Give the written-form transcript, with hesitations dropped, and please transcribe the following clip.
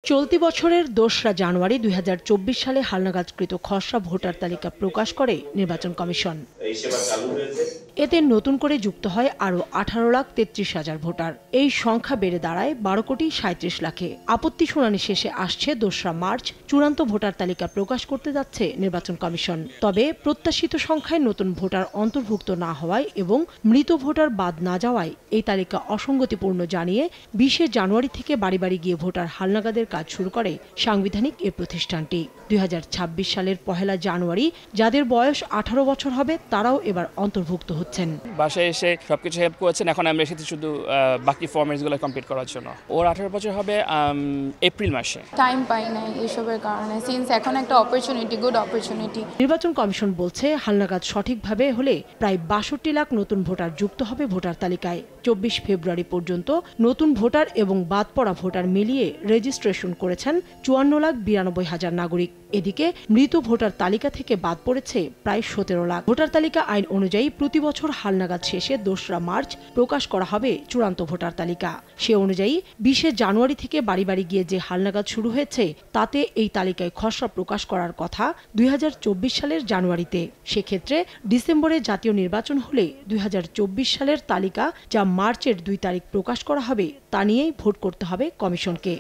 চলতি বছরের ২রা জানুয়ারি ২০২৪ সালে হালনাগাদকৃত খসড়া ভোটার তালিকা প্রকাশ করে নির্বাচন কমিশন। এতে নতুন করে যুক্ত হয় আরও ১৮,৩৩,০০০ ভোটার। এই সংখ্যা বেড়ে দাঁড়ায় ১২,৩৭ লাখে। আপত্তি শুনানি শেষে আসছে ২রা মার্চ চূড়ান্ত ভোটার তালিকা প্রকাশ করতে যাচ্ছে নির্বাচন কমিশন। তবে প্রত্যাশিত সংখ্যায় নতুন ভোটার অন্তর্ভুক্ত না হওয়ায় এবং মৃত ভোটার বাদ না যাওয়ায় এই তালিকা অসঙ্গতিপূর্ণ জানিয়ে ২০ জানুয়ারি থেকে বাড়ি বাড়ি গিয়ে ভোটার হালনাগাদের কাজ শুরু করে সাংবিধানিক এ প্রতিষ্ঠানটি। ২০২৬ সালের ১লা জানুয়ারি যাদের বয়স ১৮ বছর হবে তারাও এবার অন্তর্ভুক্ত হচ্ছেন। বাসায় এসে সবকিছু হেল্প করেছেন, এখন আমরা এসেছি শুধু বাকি ফর্মেটসগুলো কমপ্লিট করার জন্য। ওর ১৮ বছর হবে এপ্রিল মাসে। টাইম পাই নাই এসবের কারণে, সিন্স এখন একটা অপরচুনিটি, গুড অপরচুনিটি। নির্বাচন কমিশন বলছে হালনাগাদ সঠিকভাবে হলে প্রায় ৬২ লাখ নতুন ভোটার যুক্ত হবে ভোটার তালিকায়। ২৪ ফেব্রুয়ারি পর্যন্ত নতুন ভোটার এবং বাদ পড়া ভোটার মিলিয়ে রেজিস্ট্রেশন করেছেন ৫৪,৯২,০০০ নাগরিক। এদিকে মৃত ভোটার তালিকা থেকে বাদ পড়েছে প্রায় ১৭ লাখ। ভোটার তালিকা আইন অনুযায়ী প্রতি বছর হালনাগাদ শেষে ২রা মার্চ প্রকাশ করা হবে চূড়ান্ত ভোটার তালিকা। সে অনুযায়ী ২০ জানুয়ারি থেকে বাড়ি বাড়ি গিয়ে যে হালনাগাদ শুরু হয়েছে তাতে এই তালিকায় খসড়া প্রকাশ করার কথা ২০২৪ সালের জানুয়ারিতে। সেক্ষেত্রে ডিসেম্বরে জাতীয় নির্বাচন হলে ২০২৪ সালের তালিকা যা মার্চের ২ তারিখ প্রকাশ করা হবে তা নিয়েই ভোট করতে হবে কমিশনকে।